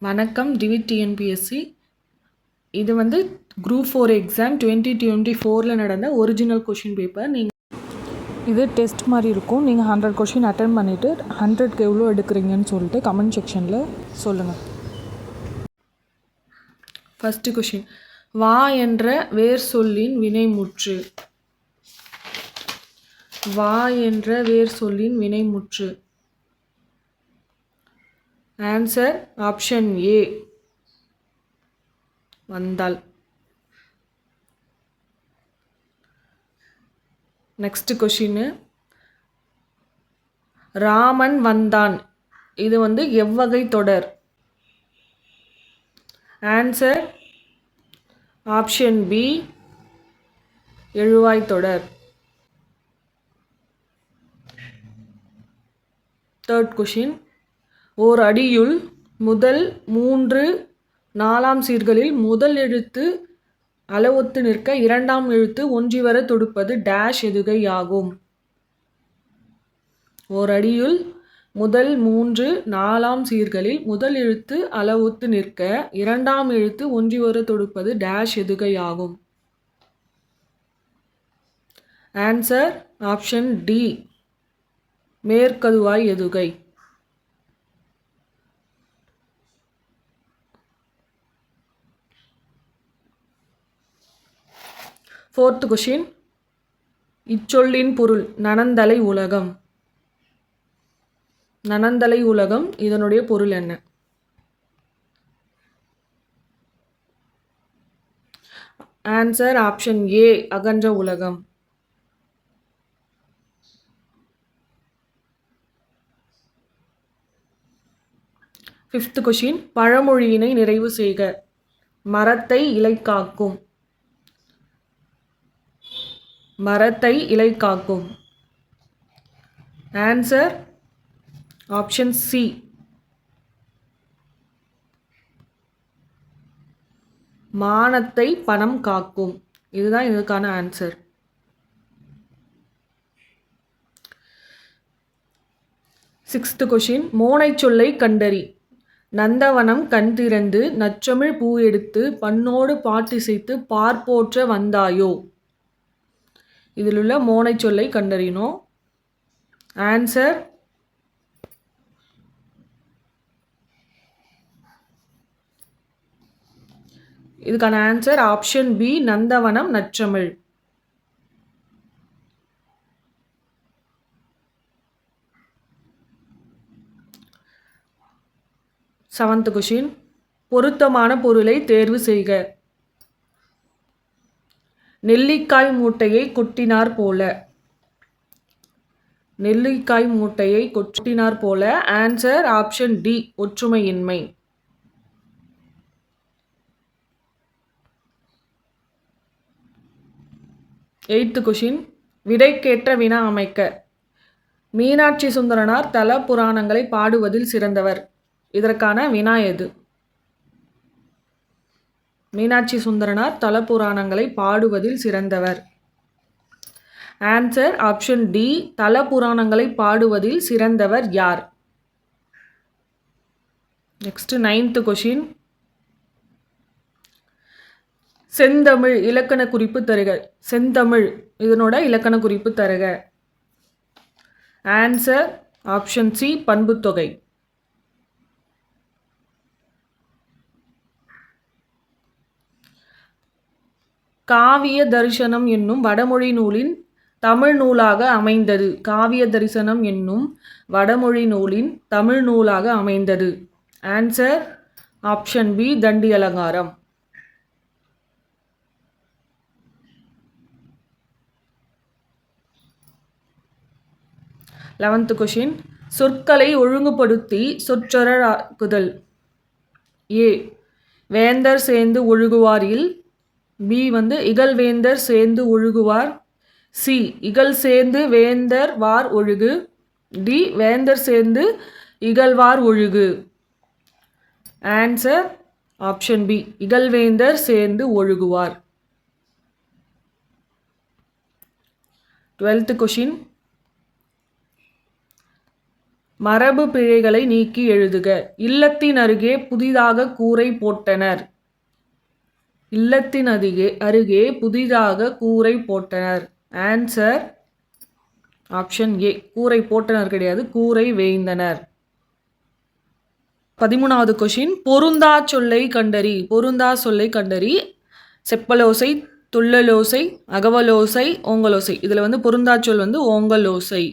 வணக்கம் tweet TNPSC. இது வந்து குரூப் 4 எக்ஸாம் 2024 நடந்த ஒரிஜினல் கொஷின் பேப்பர். இது டெஸ்ட் மாதிரி இருக்கும். நீங்கள் 100 கொஷின் அட்டன் பண்ணிவிட்டு 100க்கு எவ்வளோ எடுக்கிறீங்கன்னு சொல்லிட்டு கமெண்ட் செக்ஷனில் சொல்லுங்கள். ஃபஸ்ட்டு கொஷின், வா என்ற வேர் சொல்லின் வினைமுற்று. வா என்ற வேர் சொல்லின் வினைமுற்று. ஆன்சர் ஆப்ஷன் ஏ, வந்தால். நெக்ஸ்ட் கொஷின், ராமன் வந்தான். இது வந்து எவ்வகை தொடர்? ஆன்சர் ஆப்ஷன் பி, எழுவாய் தொடர். தேர்ட் கொஷின், ஓர் அடியுள் முதல் 3 4 சீர்களில் முதல் எழுத்து அளவொத்து நிற்க இரண்டாம் எழுத்து ஒன்றி வர தொடுப்பது டேஷ் எதுகை ஆகும். ஓர் அடியுள் முதல் 3 4 சீர்களில் முதல் எழுத்து அளவொத்து நிற்க இரண்டாம் எழுத்து ஒன்றி வர தொடுப்பது டேஷ் எதுகை ஆகும். ஆன்சர் ஆப்ஷன் டி, மேற்கதுவாய் எதுகை. ஃபோர்த் கொஷின், இச்சொல்லின் பொருள் நனந்தலை உலகம். நனந்தலை உலகம், இதனுடைய பொருள் என்ன? ஆன்சர் ஆப்ஷன் ஏ, அகன்ற உலகம். ஃபிஃப்த் கொஷின், பழமொழியினை நிறைவு செய்க. மரத்தை இலை காக்கும். மரத்தை இலை காக்கும். ஆன்சர் ஆப்ஷன் சி, மானத்தை பணம் காக்கும். இதுதான் இதுக்கான ஆன்சர். சிக்ஸ்த் கொஷின், மோனை சொல்லை கண்டறி. நந்தவனம் கண் திறந்து நற்றமிழ் பூ எடுத்து பண்ணோடு பாட்டிசைத்து பார்ப்போற்ற வந்தாயோ. இதில் உள்ள மோனை சொல்லை கண்டறியணும். ஆன்சர் இதுக்கான ஆன்சர் ஆப்ஷன் பி, நந்தவனம் நற்றமிழ். செவன்த் கொஷின், பொருத்தமான பொருளை தேர்வு செய்க. நெல்லிக்காய் மூட்டையை கொட்டினார் போல. நெல்லிக்காய் மூட்டையை கொட்டினார் போல. ஆன்சர் ஆப்ஷன் டி, ஒற்றுமையின்மை. எய்த்து கொஷின், விடைக்கேற்ற வினா அமைக்க. மீனாட்சி சுந்தரனார் தல புராணங்களை பாடுவதில் சிறந்தவர். இதற்கான வினா எது? மீனாட்சி சுந்தரனார் தல புராணங்களை பாடுவதில் சிறந்தவர். ஆன்சர் ஆப்ஷன் டி, தல புராணங்களை பாடுவதில் சிறந்தவர் யார்? நெக்ஸ்ட் நைன்த் கொஷின், செந்தமிழ் இலக்கண குறிப்பு தருக. செந்தமிழ், இதனோட இலக்கண குறிப்பு தருக. ஆன்சர் ஆப்ஷன் சி, பண்புத்தொகை. காவிய தரிசனம் என்னும் வடமொழி நூலின் தமிழ் நூலாக அமைந்தது. காவிய தரிசனம் என்னும் வடமொழி நூலின் தமிழ் நூலாக அமைந்தது. ஆன்சர் ஆப்ஷன் பி, தண்டி அலங்காரம். லெவன்த் கொஷின், சொற்களை ஒழுங்குபடுத்தி சொற்றொடராக்குதல். ஏ, வேந்தர் சேர்ந்து ஒழுகுவார். இல். பி வந்து இகழ்வேந்தர் சேர்ந்து ஒழுகுவார். சி, இகழ் சேர்ந்து வேந்தர் வார் ஒழுகு. டி, வேந்தர் சேர்ந்து இகழ்வார் ஒழுகு. ஆன்சர் ஆப்ஷன் பி, இகழ்வேந்தர் சேர்ந்து ஒழுகுவார். 12th கொஷின், மரபு பிழைகளை நீக்கி எழுதுக. இல்லத்தின் அருகே புதிதாக கூரை போட்டனர். இல்லத்தின் அருகே புதிதாக கூரை போட்டனர். Answer option A. கூரை போட்டனர் கிடையாது, கூரை வேய்ந்தனர். 13வது கொஷின். பொருந்தா சொல்லை கண்டறி. பொருந்தா சொல்லை கண்டறி. செப்பலோசை, துள்ளலோசை, அகவலோசை, ஓங்கலோசை. இதில் வந்து பொருந்தா சொல் வந்து ஓங்கலோசை.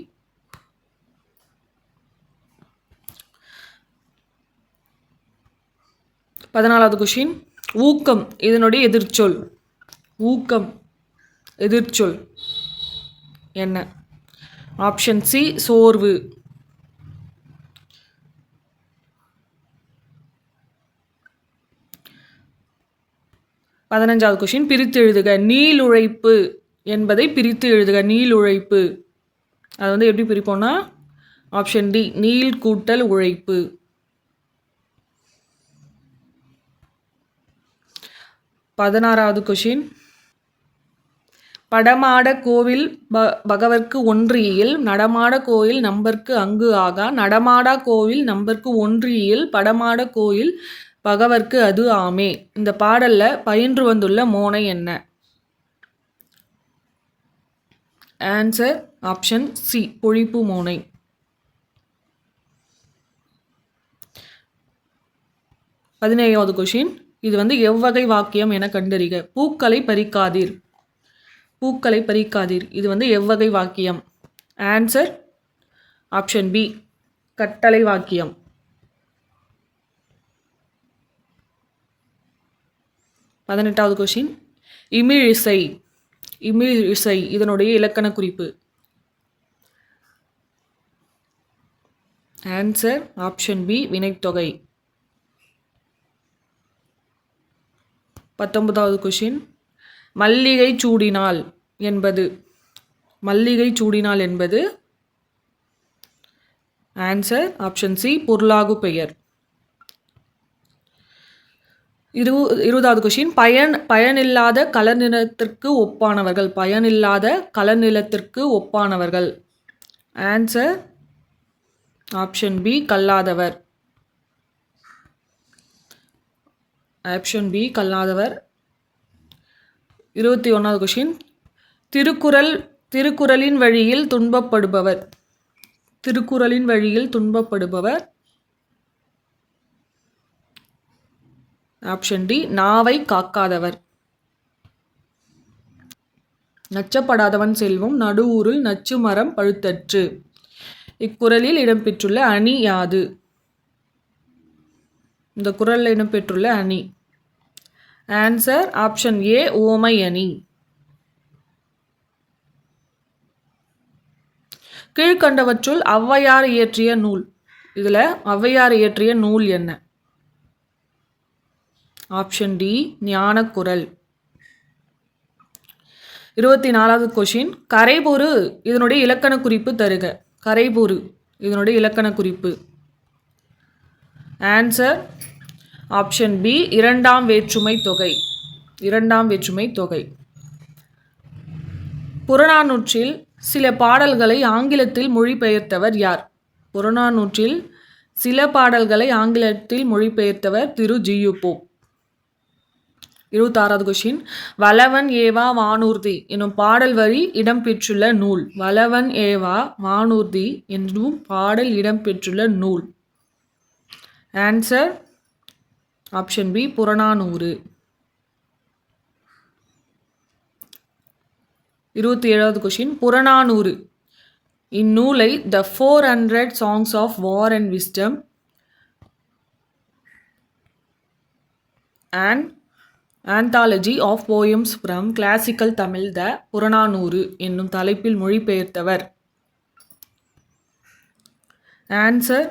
14வது கொஷின். ஊக்கம் இதனுடைய எதிர்ச்சொல். ஊக்கம் எதிர்ச்சொல் என்ன? ஆப்ஷன் சி சோர்வு. 15வது கொஷின். பிரித்து எழுதுக. நீளுழைப்பு என்பதை பிரித்து எழுதுக. நீளுழைப்பு அது வந்து எப்படி பிரிப்போம்னா ஆப்ஷன் டி நீள் கூட்டல் உழைப்பு. 16வது கொஷின். படமாட கோவில் பகவர்க்கு ஒன்றியில் நடமாட கோயில் நம்பர்க்கு அங்கு ஆகா. நடமாடா கோவில் நம்பர்க்கு ஒன்றியில் படமாட கோயில் பகவர்க்கு அது ஆமே. இந்த பாடல்ல பயின்று வந்துள்ள மோனை என்ன? ஆன்சர் ஆப்ஷன் சி பொழிப்பு மோனை. 17வது கொஷின். இது வந்து எவ்வகை வாக்கியம் என கண்டறிக. பூக்களை பறிக்காதீர். பூக்களை பறிக்காதீர் இது வந்து எவ்வகை வாக்கியம்? ஆன்சர் ஆப்ஷன் பி கட்டளை வாக்கியம். 18வது கொஷின். இமிழிசை. இமிழிசை இதனுடைய இலக்கண குறிப்பு. ஆன்சர் ஆப்ஷன் பி வினைத்தொகை. 19வது கொஷின். மல்லிகை சூடினால் என்பது. மல்லிகை சூடினால் என்பது. ஆன்சர் ஆப்ஷன் சி பொருளாகு பெயர். 20வது கொஷின். பயனில்லாத கலர் நிலத்திற்கு ஒப்பானவர்கள். பயனில்லாத கலர் நிலத்திற்கு ஒப்பானவர்கள். ஆன்சர் ஆப்ஷன் பி கல்லாதவர். ஆப்ஷன் பி கல்லாதவர். 21வது கொஷின். திருக்குறளின் வழியில் துன்பப்படுபவர். திருக்குறளின் வழியில் துன்பப்படுபவர். ஆப்ஷன் டி நாவை காக்காதவர். நச்சப்படாதவன் செல்வம் நடுஊரில் நச்சு மரம் பழுத்தற்று. இக்குறளில் இடம்பெற்றுள்ள அணி யாது? இந்த குறளில் இடம்பெற்றுள்ள அணி. ஆன்சர் ஆப்ஷன் ஏ ஓமை அணி. கீழ்கண்டவற்றுள் ஔவையார் இயற்றிய நூல். இதில் ஔவையார் இயற்றிய நூல் என்ன? ஆப்ஷன் டி ஞானக்குறள். 24வது கொஷின். கரைபொரு இதனுடைய இலக்கண குறிப்பு தருக. கரைபொரு இதனுடைய இலக்கண குறிப்பு. ஆன்சர் ஆப்ஷன் பி இரண்டாம் வேற்றுமை தொகை. இரண்டாம் வேற்றுமை தொகை. புறநானூற்றில் சில பாடல்களை ஆங்கிலத்தில் மொழிபெயர்த்தவர் யார்? புறநானூற்றில் சில பாடல்களை ஆங்கிலத்தில் மொழிபெயர்த்தவர் திரு ஜி.யு. போப். 26வது கொஷின். வளவன் ஏவா வானூர்தி என்னும் பாடல் வரி இடம்பெற்றுள்ள நூல். வளவன் ஏவா வானூர்தி என்னும் பாடல் இடம்பெற்றுள்ள நூல். ஆன்சர் ஆப்ஷன் பி புறநானூறு. 27வது கொஷின். புறநானூறு இந்நூலை the 400 Songs of War and Wisdom and Anthology of Poems from Classical Tamil த புறநானூறு என்னும் தலைப்பில் மொழிபெயர்த்தவர். Answer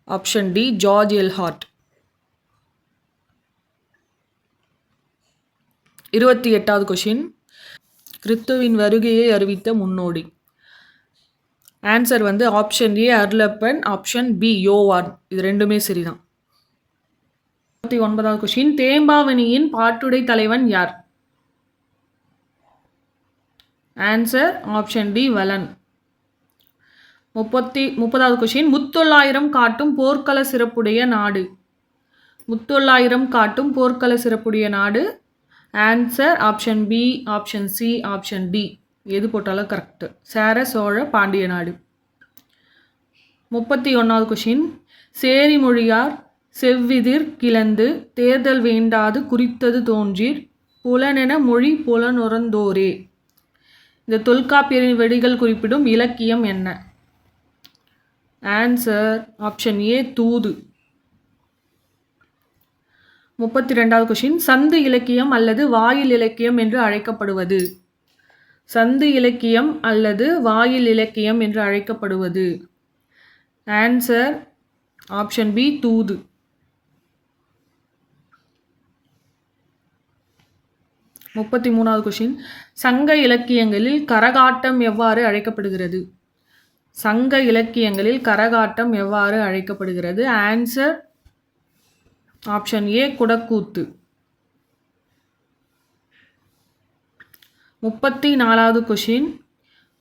option D George L Hart. 28வது கொஷின். கிறிஸ்துவின் வருகையை அறிவித்த முன்னோடி. ஆன்சர் வந்து ஆப்ஷன் ஏ அர்லப்பன், ஆப்ஷன் பி யோவான். இது ரெண்டுமே சரிதான். 29வது கொஷின். தேம்பாவணியின் பாட்டுடை தலைவன் யார்? ஆன்சர் ஆப்ஷன் டி வலன். 30வது கொஷின் முத்தொள்ளாயிரம் காட்டும் போர்க்கள சிறப்புடைய நாடு. முத்தொள்ளாயிரம் காட்டும் போர்க்கள சிறப்புடைய நாடு. Answer option B, option C, option D. எது போட்டாலும் கரெக்டு. சேர சோழ பாண்டிய நாடு. 31வது கொஷின் சேரி மொழியார் செவ்விதிர் கிளந்து தேர்தல் வேண்டாது குறித்தது தோன்றீர் புலனென மொழி புலனுறந்தோரே. இந்த தொல்காப்பியரின் வெடிகள் குறிப்பிடும் இலக்கியம் என்ன? ஆன்சர் ஆப்ஷன் ஏ தூது. 32வது கொஷின் சந்து இலக்கியம் அல்லது வாயில் இலக்கியம் என்று அழைக்கப்படுவது. சந்து இலக்கியம் அல்லது வாயில் இலக்கியம் என்று அழைக்கப்படுவது. ஆன்சர் ஆப்ஷன் பி தூது. 33வது கொஷின் சங்க இலக்கியங்களில் கரகாட்டம் எவ்வாறு அழைக்கப்படுகிறது? சங்க இலக்கியங்களில் கரகாட்டம் எவ்வாறு அழைக்கப்படுகிறது? ஆன்சர் ஆப்ஷன் ஏ குடக்கூத்து. 34வது கொஷின்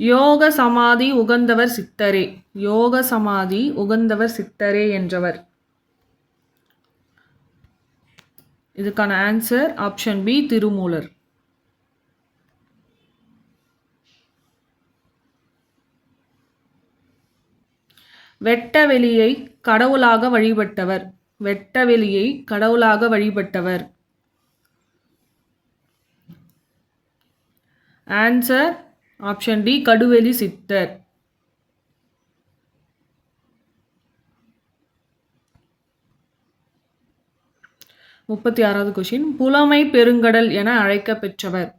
யோக சமாதி உகந்தவர் சித்தரே. யோக சமாதி உகந்தவர் சித்தரே என்றவர். இதுக்கான ஆன்சர் ஆப்ஷன் பி திருமூலர். வெட்டவெளியை கடவுளாக வழிபட்டவர். வெட்டவெளியை கடவுளாக வழிபட்டவர். ஆன்சர் ஆப்ஷன் டி கடுவெளி சித்தர். 36வது கொஷின் புலமை பெருங்கடல் என அழைக்க பெற்றவர்.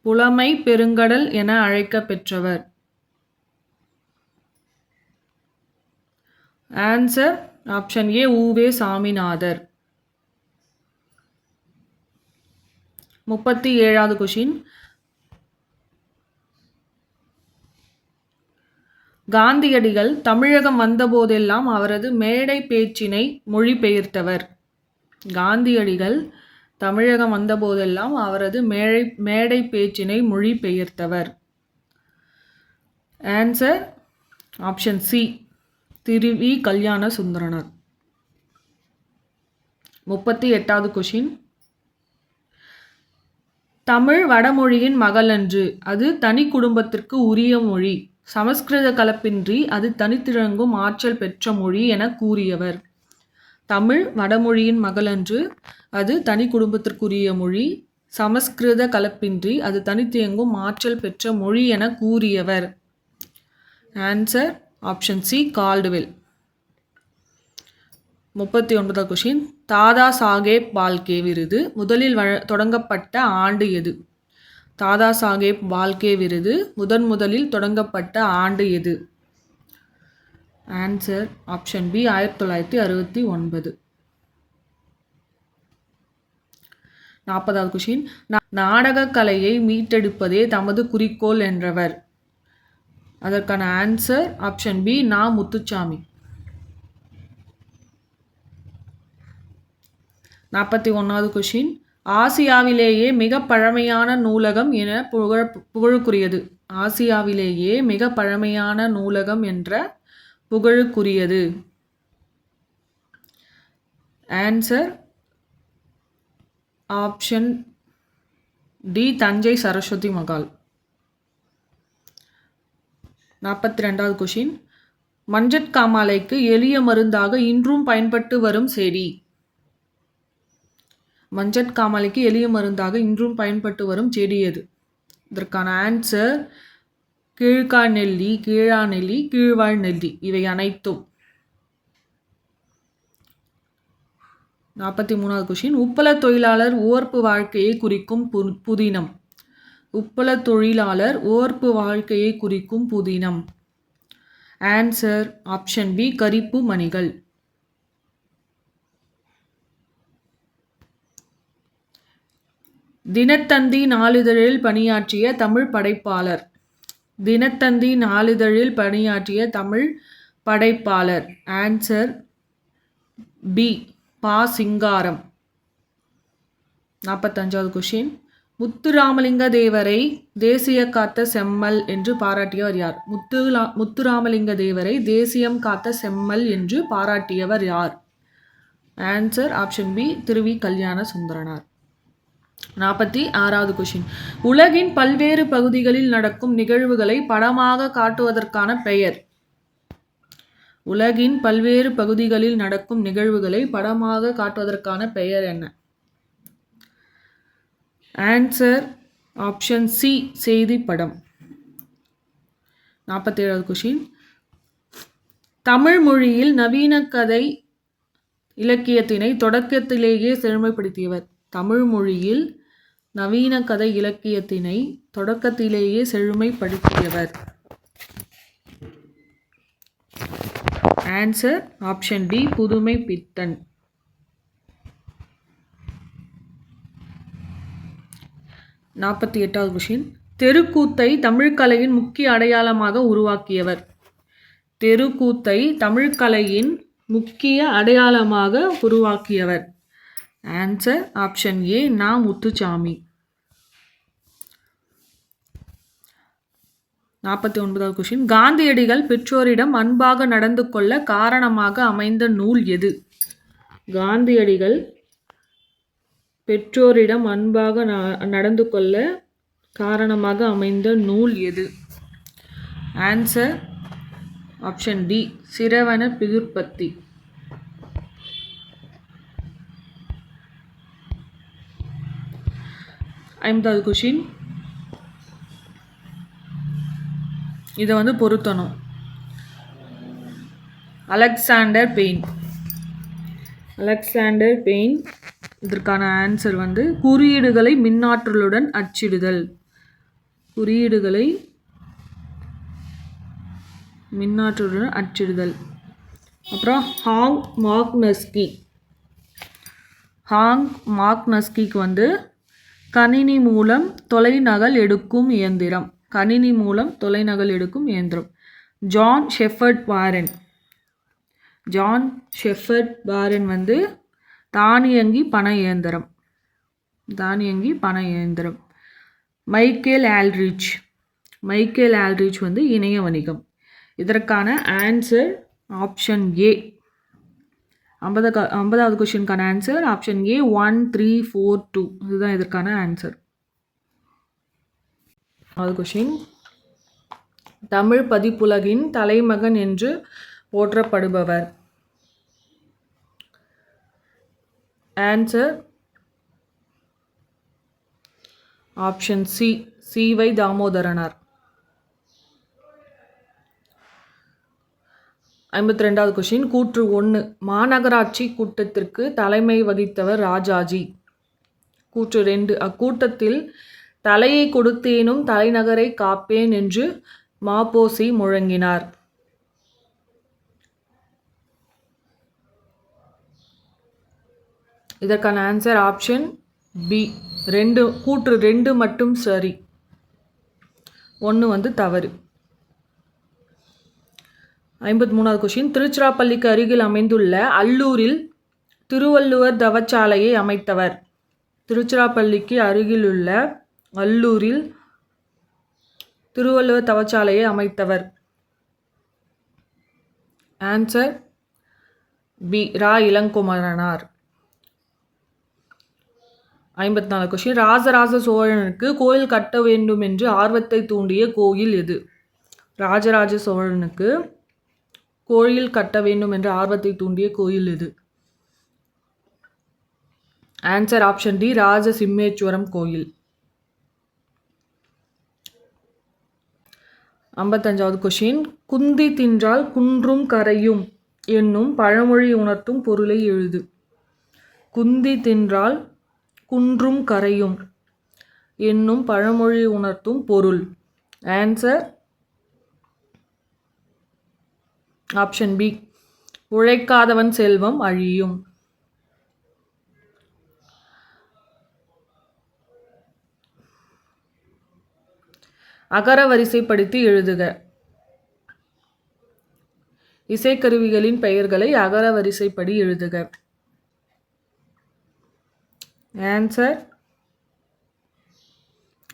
புலமை பெருங்கடல் என அழைக்க பெற்றவர். ஆன்சர் ஆப்ஷன் ஏ உவே சாமிநாதர். 37வது கொஷின் காந்தியடிகள் தமிழகம் வந்தபோதெல்லாம் அவரது மேடை பேச்சினை மொழிபெயர்த்தவர். காந்தியடிகள் தமிழகம் வந்தபோதெல்லாம் அவரது மேடை பேச்சினை மொழிபெயர்த்தவர். ஆன்சர் ஆப்ஷன் சி திருவி கல்யாண சுந்தரனார். 38வது கொஷின் தமிழ் வடமொழியின் மகளன்று அது தனி குடும்பத்திற்கு உரிய மொழி சமஸ்கிருத கலப்பின்றி அது தனித்திழங்கும் ஆற்றல் பெற்ற மொழி என கூறியவர். தமிழ் வடமொழியின் மகளன்று அது தனி குடும்பத்திற்குரிய மொழி சமஸ்கிருத கலப்பின்றி அது தனித்தியங்கும் ஆற்றல் பெற்ற மொழி என கூறியவர். Answer option C Caldwell. 39வது கொஷின் தாதா சாஹேப் பால்கே விருது முதலில் தொடங்கப்பட்ட ஆண்டு எது? தாதா சாஹேப் பால்கே விருது முதலில் தொடங்கப்பட்ட ஆண்டு எது? Answer option B 1969. 40வது கொஷின் நாடக கலையை மீட்டெடுப்பதே தமது குறிக்கோள் என்றவர். அதற்கான ஆன்சர் ஆப்ஷன் பி நா முத்துச்சாமி. 41வது கொஷின் ஆசியாவிலேயே மிக பழமையான நூலகம் என புகழுக்குரியது. ஆசியாவிலேயே மிக பழமையான நூலகம் என்ற புகழுக்குரியது. Answer option D Thanjai Saraswathi Mahal. 42வது கொஷின் மஞ்சட்காமாலைக்கு எளிய மருந்தாக இன்றும் பயன்பட்டு வரும் செடி. மஞ்சட்காமாலைக்கு எளிய மருந்தாக இன்றும் பயன்பட்டு வரும் செடி எது? இதற்கான ஆன்சர் கீழ்காநெல்லி, கீழாநெல்லி, கீழ்வாழ் நெல்லி இவை அனைத்தும். 43வது கொஷின் உப்பள தொழிலாளர் ஓர்ப்பு வாழ்க்கையை குறிக்கும் புதினம். உப்பள தொழிலாளர் ஓர்ப்பு வாழ்க்கையை குறிக்கும் புதினம். ஆன்சர் ஆப்ஷன் பி கரிப்பு மணிகள். தினத்தந்தி நாளிதழில் பணியாற்றிய தமிழ் படைப்பாளர். தினத்தந்தி நாளிதழில் பணியாற்றிய தமிழ் படைப்பாளர். ஆன்சர் பி பா சிங்காரம். 45வது கொஷின் முத்துராமலிங்க தேவரை தேசிய காத்த செம்மல் என்று பாராட்டியவர் யார்? முத்துராமலிங்க தேவரை தேசியம் காத்த செம்மல் என்று பாராட்டியவர் யார்? ஆன்சர் ஆப்ஷன் பி, திருவி கல்யாண சுந்தரனார். 46வது கொஷின். உலகின் பல்வேறு பகுதிகளில் நடக்கும் நிகழ்வுகளை படமாக காட்டுவதற்கான பெயர். உலகின் பல்வேறு பகுதிகளில் நடக்கும் நிகழ்வுகளை படமாக காட்டுவதற்கான பெயர் என்ன? ஆன்சர் ஆப்ஷன் சி, செய்தி படம். 47வது கொஷின். தமிழ் மொழியில் நவீன கதை இலக்கியத்தினை தொடக்கத்திலேயே செழுமைப்படுத்தியவர். தமிழ் மொழியில் நவீன கதை இலக்கியத்தினை தொடக்கத்திலேயே செழுமைப்படுத்தியவர். ஆன்சர் ஆப்ஷன் டி, புதுமை பித்தன். 48வது கொஷின். தெருக்கூத்தை தமிழ்கலையின் முக்கிய அடையாளமாக உருவாக்கியவர். தெருக்கூத்தை தமிழ்கலையின் முக்கிய அடையாளமாக உருவாக்கியவர். ஆன்சர் ஆப்ஷன் ஏ, நா. முத்துசாமி. 49வது கொஷின். காந்தியடிகள் பெற்றோரிடம் அன்பாக நடந்து கொள்ள காரணமாக அமைந்த நூல் எது? காந்தியடிகள் பெற்றோரிடம் அன்பாக நடந்து கொள்ள காரணமாக அமைந்த நூல் எது? Answer option D, Shravana Pitrubhakti. 50வது கொஷின். இதை பொருத்தணும். Alexander Bain. இதற்கான ஆன்சர் குறியீடுகளை மின்னாற்றலுடன் அச்சிடுதல். அப்புறம் ஹாங் மாக்னஸ்கிக்கு கணினி மூலம் தொலைநகல் எடுக்கும் இயந்திரம். ஜான் ஷெஃபர்ட் வாரன் தானியங்கி பண இயந்திரம். மைக்கேல் ஆல்ட்ரிச் இணைய வணிகம். இதற்கான ஆன்சர் ஆப்ஷன் ஏ. 50வது கொஸ்டினுக்கான ஆன்சர் ஆப்ஷன் ஏ, 1, 3, 4, 2. இதுதான் இதற்கான ஆன்சர். அது கொஸ்டின். தமிழ் பதிப்புலகின் தலைமகன் என்று போற்றப்படுபவர். ஆன்சர் ஆப்ஷன் சி, சி.வை. தாமோதரனார். 52வது கொஸ்டின். கூற்று 1. மாநகராட்சி கூட்டத்திற்கு தலைமை வகித்தவர் ராஜாஜி. கூற்று 2. அக்கூட்டத்தில் தலையை கொடுத்தேனும் தலைநகரை காப்பேன் என்று ம.பொ.சி. முழங்கினார். இதற்கான ஆன்சர் ஆப்ஷன் பி, 2. கூற்று 2 மட்டும் சரி, 1 தவறு. 53வது கொஸ்டின். திருச்சிராப்பள்ளிக்கு அருகில் அமைந்துள்ள அல்லூரில் திருவள்ளுவர் தவச்சாலையை அமைத்தவர். திருச்சிராப்பள்ளிக்கு அருகிலுள்ள அல்லூரில் திருவள்ளுவர் தவச்சாலையை அமைத்தவர். ஆன்சர் பி, ரா. இளங்குமரனார். 54வது கொஸ்டின். ராஜராஜ சோழனுக்கு கோயில் கட்ட வேண்டும் என்று ஆர்வத்தை தூண்டிய கோயில் எது? ராஜராஜ சோழனுக்கு கோயில் கட்ட வேண்டும் என்ற ஆர்வத்தை தூண்டிய கோயில் எது? ஆன்சர் ஆப்ஷன் டி, ராஜசிம்மேஸ்வரம் கோயில். 55வது கொஸ்டின். குந்தி தின்றால் குன்றும் கரையும் என்னும் பழமொழி உணர்த்தும் பொருளை எழுது. குந்தி தின்றால் குன்றும் கரையும் என்னும் பழமொழி உணர்த்தும் பொருள். ஆன்சர் ஆப்ஷன் பி, உழைக்காதவன் செல்வம் அழியும். அகர வரிசைப்படுத்தி எழுதுக. இசைக்கருவிகளின் பெயர்களை அகர வரிசைப்படி எழுதுக. Answer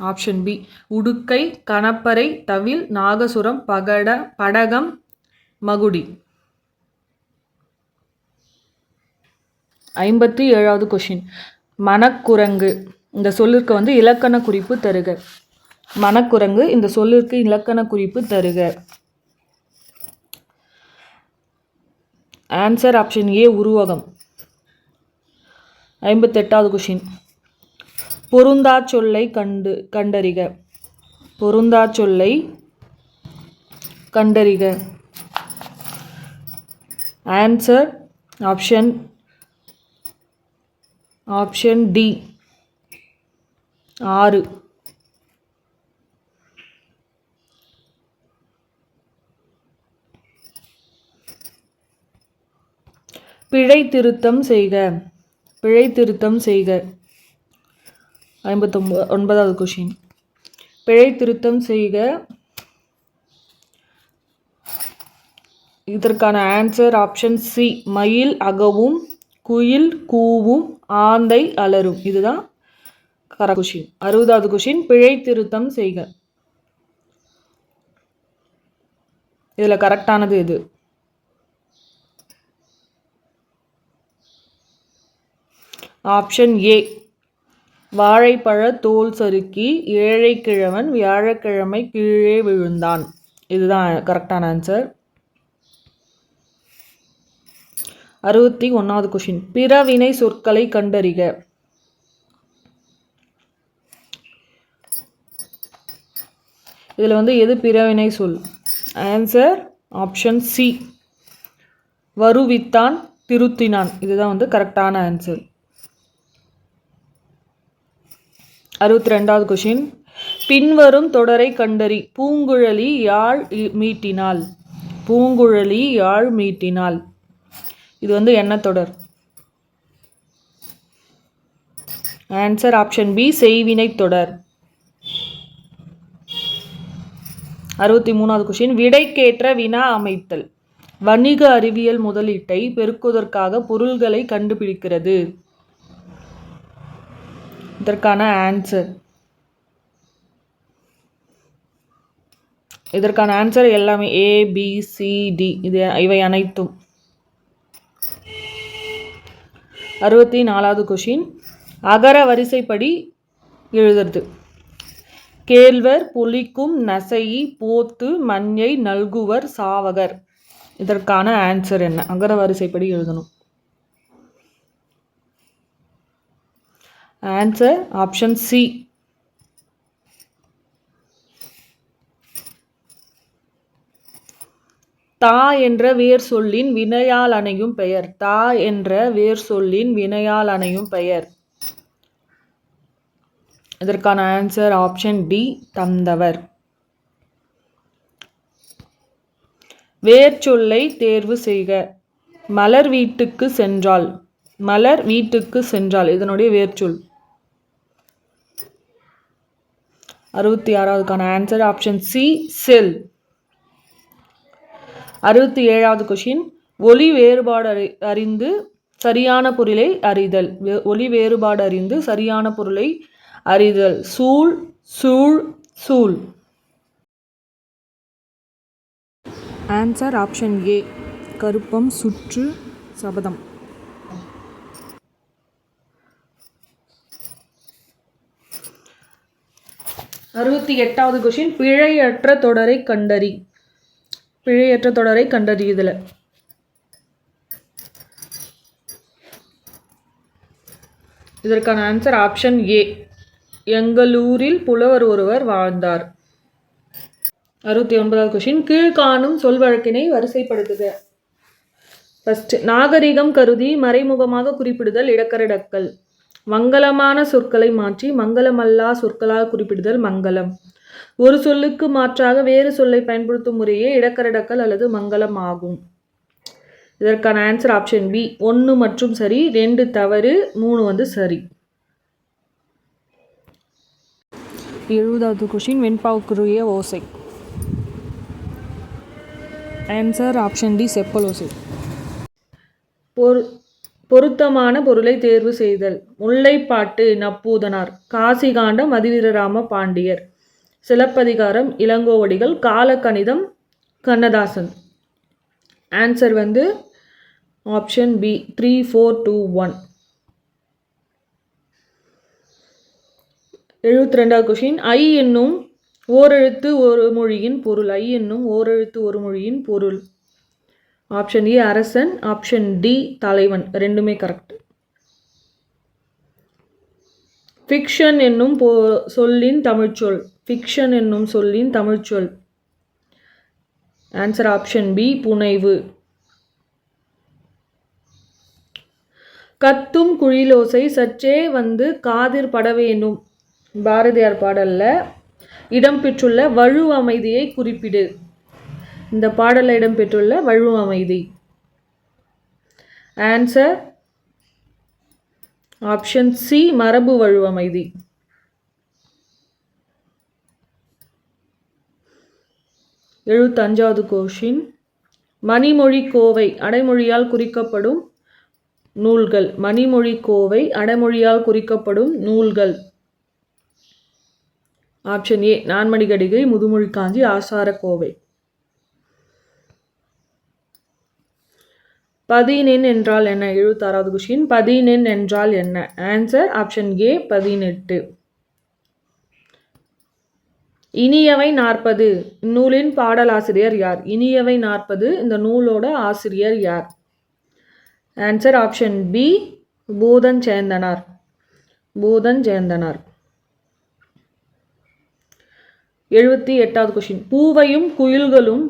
option B. உடுக்கை, கணப்பறை, தவில், நாகசுரம், படகம், மகுடி. 57வது கொஷின். மணக்குரங்கு இந்த சொல்லிற்கு வந்து இலக்கண குறிப்பு தருக. மணக்குரங்கு இந்த சொல்லிற்கு இலக்கண குறிப்பு தருக. ஆன்சர் ஆப்ஷன் ஏ உருவகம். 58வது கொஷின். பொருந்தா சொல்லை கண்டறிக. பொருந்தா சொல்லை கண்டறிக. Answer option D 6. பிழை திருத்தம் செய்க. பிழை திருத்தம் செய்க. 59வது கொஷின். பிழை திருத்தம் செய்க. இதற்கான ஆன்சர் ஆப்ஷன் சி. மயில் அகவும், குயில் கூவும், ஆந்தை அலரும். இதுதான் கரெக்ட் கொஷின். 60வது கொஷின். பிழை திருத்தம் செய்க. இதுல கரெக்டானது எது? Option A. வாழைப்பழ தோல் சறுக்கி ஏழை கிழவன் வியாழக்கிழமை கீழே விழுந்தான். இதுதான் கரெக்டான ஆன்சர். 61வது கொஷின். பிறவினை சொற்களை கண்டறிக. இதில் வந்து எது பிறவினை சொல்? Answer option C. வருவித்தான், திருத்தினான். இதுதான் வந்து கரெக்டான ஆன்சர். 62வது கொஷின். பின்வரும் தொடரை கண்டறி. பூங்குழலி யாழ் மீட்டினாள். பூங்குழலி யாழ் மீட்டினாள். இது வந்து என்ன தொடர்? Answer option B. செய்வினை தொடர். 63வது கொஷின். விடைக்கேற்ற வினா அமைத்தல். வணிக அறிவியல் முதலீட்டை பெருக்குவதற்காக பொருள்களை கண்டுபிடிக்கிறது. இதற்கான ஆன்சர் எல்லாமே ABCD. இவை அனைத்தும். 64வது கொஷின். அகர வரிசைப்படி எழுதுறது. கேழ்வர், புலிக்கும், நசையி, போத்து, மஞ்சை, நல்குவர், சாவகர். இதற்கான ஆன்சர் என்ன? அகர வரிசைப்படி எழுதணும். Answer option C. தா என்ற வேர் சொல்லின் வினையால் அணையும் பெயர். தா என்ற வேர் சொல்லின் வினையால் அணையும் பெயர். இதற்கான ஆன்சர் ஆப்ஷன் டி. தந்தவர். வேர் சொல்லை தேர்வு செய்க. மலர் வீட்டுக்கு சென்றாள். மலர் வீட்டுக்கு சென்றாள். இதனுடைய வேர் சொல். 66வதுக்கான ஆன்சர் ஆப்ஷன் சி. செல். 67வது கொஷின். ஒலி வேறுபாடு அறிந்து சரியான பொருளை அறிதல். ஒலி வேறுபாடு அறிந்து சரியான பொருளை அறிதல். சூழ், சூழ், சூழ். ஆன்சர் ஆப்ஷன் ஏ. கருப்பம், சுற்று, சபதம். 68வது கொஷின். பிழையற்ற தொடரை கண்டறி. பிழையற்ற தொடரை கண்டறியுதல். இதற்கான ஆன்சர் ஆப்ஷன் ஏ. எங்களூரில் புலவர் ஒருவர் வாழ்ந்தார். 69வது கொஷின். கீழ்காணும் சொல் வழக்கினை வரிசைப்படுத்துக. ஃபர்ஸ்ட். நாகரிகம் கருதி மறைமுகமாக குறிப்பிடுதல் இடக்கரடக்கல். மங்களமான சொற்களை மாற்றி மங்களமல்லா சொற்களால் குறிப்பிடுதல் மங்களம். ஒரு சொல்லுக்கு மாற்றாக வேறு சொல்லை பயன்படுத்தும் முறையே இடக்கரடக்கல் அல்லது மங்களம் ஆகும். இதற்கான ஆன்சர் ஆப்ஷன் பி. 1 மற்றும் சரி, 2 தவறு, 3 வந்து சரி. 70வது கொஷின். வெண்பாவுக்குரிய ஓசை. Answer option D. செப்பல் ஓசை. பொருத்தமான பொருளை தேர்வு செய்தல். முல்லைப்பாட்டு நப்பூதனார். காசிகாண்டம் மதிவீரராம பாண்டியர். சிலப்பதிகாரம் இளங்கோவடிகள். காலக்கணிதம் கண்ணதாசன். ஆன்சர் வந்து ஆப்ஷன் பி 3, 4, 2, 1. 72வது கொஷின். ஐ என்னும் ஓரெழுத்து ஒரு மொழியின் பொருள். ஐ என்னும் ஓரெழுத்து ஒரு மொழியின் பொருள். ஆப்ஷன் ஏ அரசன், ஆப்ஷன் டி தலைவன். ரெண்டுமே கரெக்ட். ஃபிக்ஷன் என்னும் சொல்லின் தமிழ்ச்சொல். ஃபிக்ஷன் என்னும் சொல்லின் தமிழ்ச்சொல். ஆன்சர் ஆப்ஷன் பி புனைவு. கத்தும் குழிலோசை சற்றே வந்து காதிர் படவேணும். பாரதியார் பாடல்ல இடம்பெற்றுள்ள வழு அமைதியை குறிப்பிடு. இந்த பாடலில் இடம்பெற்றுள்ள வழு அமைதி. ஆன்சர் ஆப்ஷன் சி மரபு வழு அமைதி. 75வது கொஷின். மணிமொழி கோவை அடைமொழியால் குறிக்கப்படும் நூல்கள். மணிமொழி கோவை அடைமொழியால் குறிக்கப்படும் நூல்கள். ஆப்ஷன் ஏ நான்மணிகடிகை, முதுமொழி காஞ்சி, ஆசார கோவை. பதினெண் என்றால் என்ன? 76வது கொஷின். பதினெண் என்றால் என்ன? ஆன்சர் ஆப்ஷன் ஏ 18. இனியவை 40 இந்நூலின் பாடலாசிரியர் யார்? இனியவை 40 இந்த நூலோட ஆசிரியர் யார்? Answer option B Bhoothanchendhanar. Bhoothanchendhanar. 78வது கொஷின். பூவையும் குயில்களும்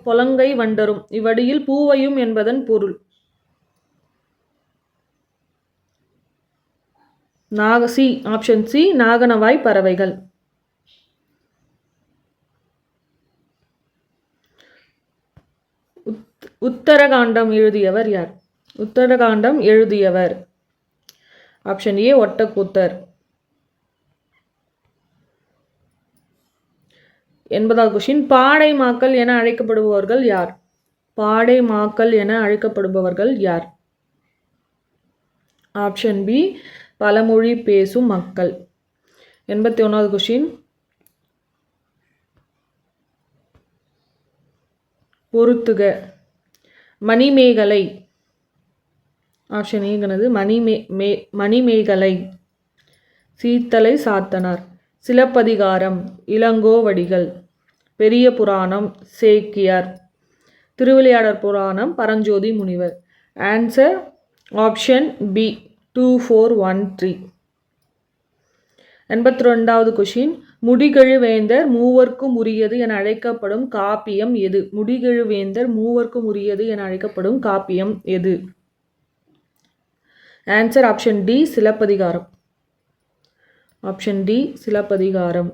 பொலங்கை வண்டரும். இவ்வடியில் பூவையும் என்பதன் பொருள். சி ஆப்ஷன் சி நாகனவாய் பறவைகள். உத்தரகாண்டம் எழுதியவர் யார்? உத்தரகாண்டம் எழுதியவர் ஆப்ஷன் ஏ ஒட்டக்கூத்தர். 80வது கொஷின். பாடை மாக்கள் என அழைக்கப்படுபவர்கள் யார்? பாடை மாக்கள் என அழைக்கப்படுபவர்கள் யார்? ஆப்ஷன் பி பலமொழி பேசும் மக்கள். 81வது கொஷின். பொறுத்துக. மணிமேகலை. ஆப்ஷன் ஏங்கிறது மணிமேகலை. சீத்தலை சாத்தனார். சிலப்பதிகாரம் இளங்கோவடிகள். பெரிய புராணம் சேக்கியார். திருவிளையாடற் புராணம் பரஞ்சோதி முனிவர். Answer option B 2, 4, 1, 3. 82வது கொஷின். முடிகெழுவேந்தர் மூவர்க்கும் உரியது என அழைக்கப்படும் காப்பியம் எது? முடிகெழுவேந்தர் மூவர்க்கும் உரியது என அழைக்கப்படும் காப்பியம் எது? Answer option D Silappatikaram. Option D Silappatikaram.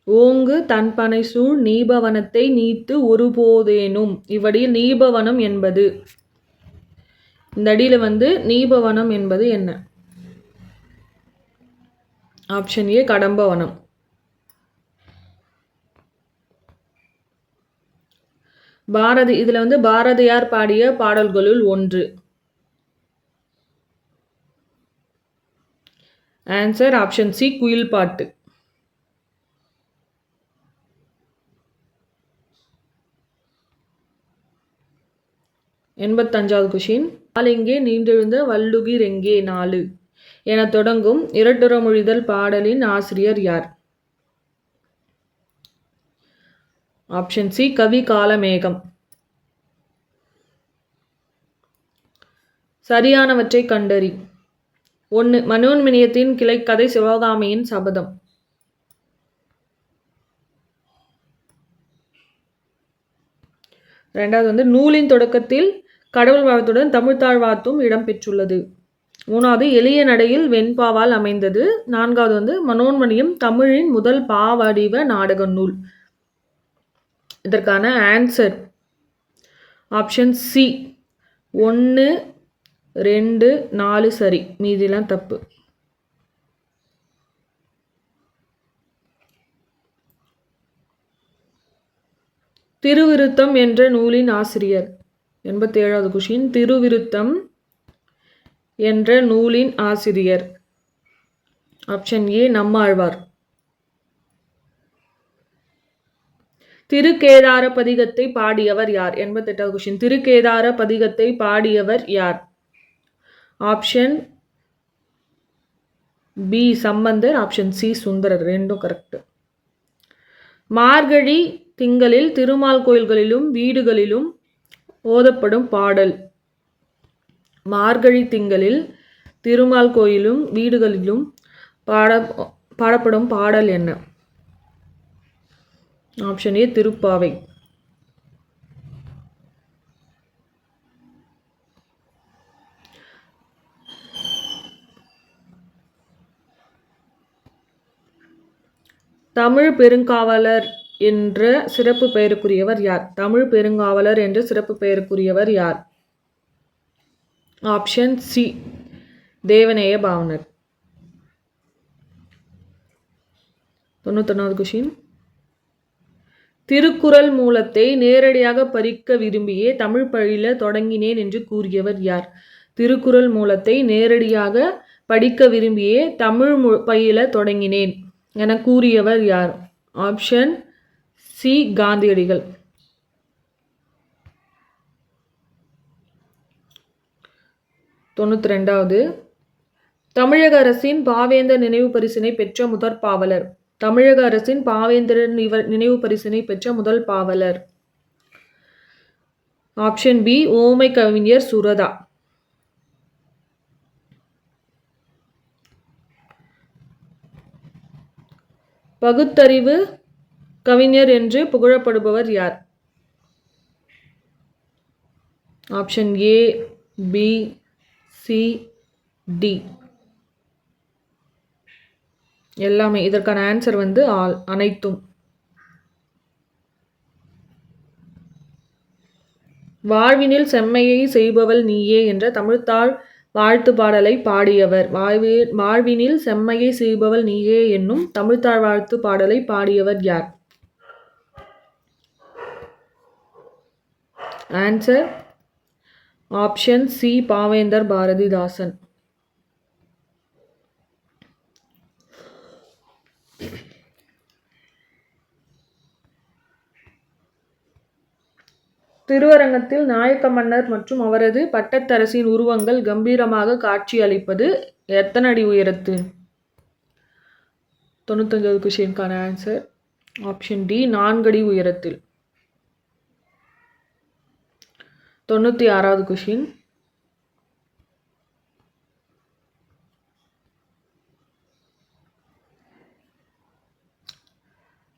ஓங்கு தன்பனை சூழ் நீபவனத்தை நீத்து ஒருபோதேனும். இவ்வடியில் நீபவனம் என்பது. இந்த அடியில் வந்து நீபவனம் என்பது என்ன? ஆப்ஷன் ஏ கடம்பவனம். இதுல வந்து பாரதியார் பாடிய பாடல்களுள் ஒன்று. ஆன்சர் ஆப்ஷன் சி குயில் பாட்டு. 85வது கொஷின். நாளெங்கே நீண்டெழுந்த வள்ளுகிரெங்கே நாளு என தொடங்கும் இரட்டுறமொழிதல் பாடலின் ஆசிரியர் யார்? ஆப்ஷன் சி கவி காலமேகம். சரியானவற்றை கண்டறி. 1 மனோன்மணியத்தின் கிளைக்கதை சிவகாமியின் சபதம். 2வது வந்து நூலின் தொடக்கத்தில் கடவுள் வாழ்த்துடன் தமிழ்த்தாழ்வாத்தும் இடம்பெற்றுள்ளது. 3வது எளிய நடையில் வெண்பாவால் அமைந்தது. 4வது வந்து மனோன்மணியம் தமிழின் முதல் பாவடிவ நாடக நூல். இதற்கான ஆன்சர் ஆப்ஷன் சி 1, 2, 4 சரி, மீதிலாம் தப்பு. திருவிருத்தம் என்ற நூலின் ஆசிரியர். 87வது கொஷின். திருவிருத்தம் என்ற நூலின் ஆசிரியர். Option A Nammalvar. திருக்கேதார பதிகத்தை பாடியவர் யார்? 88வது கொஷின். திருக்கேதார பதிகத்தை பாடியவர் யார்? Option B Sambandar, option C Sundarar. ரெண்டும் கரெக்ட். மார்கழி திங்களில் திருமால் கோயில்களிலும் வீடுகளிலும் ஓதப்படும் பாடல். மார்கழி திங்களில் திருமால் கோயிலும் வீடுகளிலும் பாடப்படும் பாடல் என்ன? Option A Thiruppavai. தமிழ் பெருங்காவலர் என்ற சிறப்பு பெயருக்குரியவர் யார்? தமிழ் பெருங்காவலர் என்ற சிறப்பு பெயருக்குரியவர் யார்? Option C Devaneya Pavanar. 91வது கொஷின். திருக்குறள் மூலத்தை நேரடியாக படிக்க விரும்பியே தமிழ் பயில தொடங்கினேன் என்று கூறியவர் யார்? திருக்குறள் மூலத்தை நேரடியாக படிக்க விரும்பியே தமிழ் பயில தொடங்கினேன் என கூறியவர் யார்? ஆப்ஷன் சி காந்தியடிகள். 92வது. தமிழக அரசின் பாவேந்தர் நினைவு பரிசினை பெற்ற முதற் பாவலர். தமிழக அரசின் பாவேந்தர் நினைவு பரிசினை பெற்ற முதல் பாவலர். ஆப்ஷன் பி ஓமை கவிஞர் சுரதா. பகுத்தறிவு கவிஞர் என்று புகழப்படுபவர் யார்? Option A B C D எல்லாமே. இதற்கான ஆன்சர் வந்து அனைத்தும். வாழ்வினில் செம்மையை செய்பவள் நீயே என்ற தமிழ்த்தாள் வாழ்த்து பாடலை பாடியவர். வாழ்வினில் செம்மையை செய்பவள் நீயே என்னும் தமிழ்த்தாள் வாழ்த்து பாடலை பாடியவர் யார்? ஆன்சர் ஆப்ஷன் சி பாவேந்தர் பாரதிதாசன். திருவரங்கத்தில் நாயக்க மன்னர் மற்றும் அவரது பட்டத்தரசின் உருவங்கள் கம்பீரமாக காட்சி அளிப்பது எத்தனை அடி உயரத்து? 95வது கொஷினுக்கான ஆன்சர் ஆப்ஷன் டி 4 அடி உயரத்தில். 96வது கொஷின்.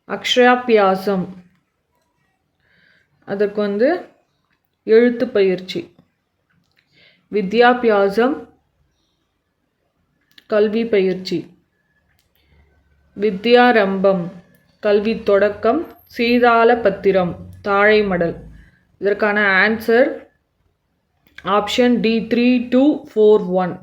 அக்ஷராபியாசம் அதற்கு வந்து எழுத்து பயிற்சி. வித்யாபியாசம் கல்வி பயிற்சி. வித்யாரம்பம் கல்வி தொடக்கம். சீதால பத்திரம் தாழை மடல். இதற்கான ஆன்சர் ஆப்ஷன் டி 3241.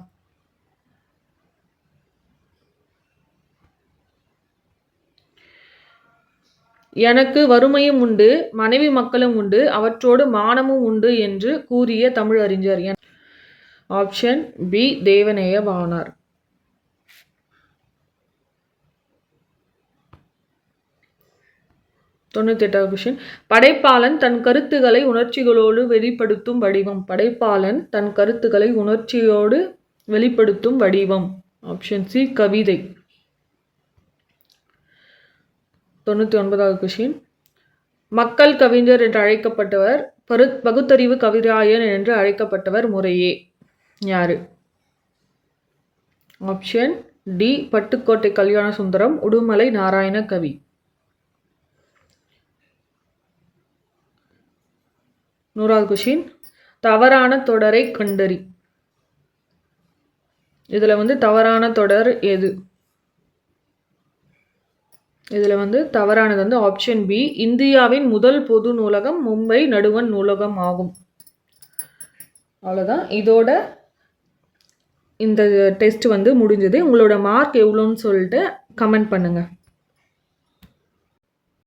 எனக்கு வறுமையும் உண்டு மனைவி மக்களும் உண்டு அவற்றோடு மானமும் உண்டு என்று கூறிய தமிழ் அறிஞர். Option B Devaneya Pavanar. 98வது கொஷின். படைப்பாளன் தன் கருத்துக்களை உணர்ச்சிகளோடு வெளிப்படுத்தும் வடிவம். படைப்பாளன் தன் கருத்துக்களை உணர்ச்சியோடு வெளிப்படுத்தும் வடிவம். ஆப்ஷன் சி கவிதை. 99வது கொஷின். மக்கள் கவிஞர் என்று அழைக்கப்பட்டவர் பகுத்தறிவு கவிராயன் என்று அழைக்கப்பட்டவர் முறையே யாரு? ஆப்ஷன் டி பட்டுக்கோட்டை கல்யாண சுந்தரம், உடுமலை நாராயண கவி. 100வது கொஷின். தவறான தொடரை கண்டறி. இதில் வந்து தவறான தொடர் எது? இதில் வந்து தவறானது வந்து ஆப்ஷன் பி இந்தியாவின் முதல் பொது நூலகம் மும்பை நடுவண் நூலகம் ஆகும். அவ்வளோதான். இதோட இந்த டெஸ்ட் வந்து முடிஞ்சது. உங்களோட மார்க் எவ்வளோன்னு சொல்லிட்டு கமெண்ட் பண்ணுங்கள்.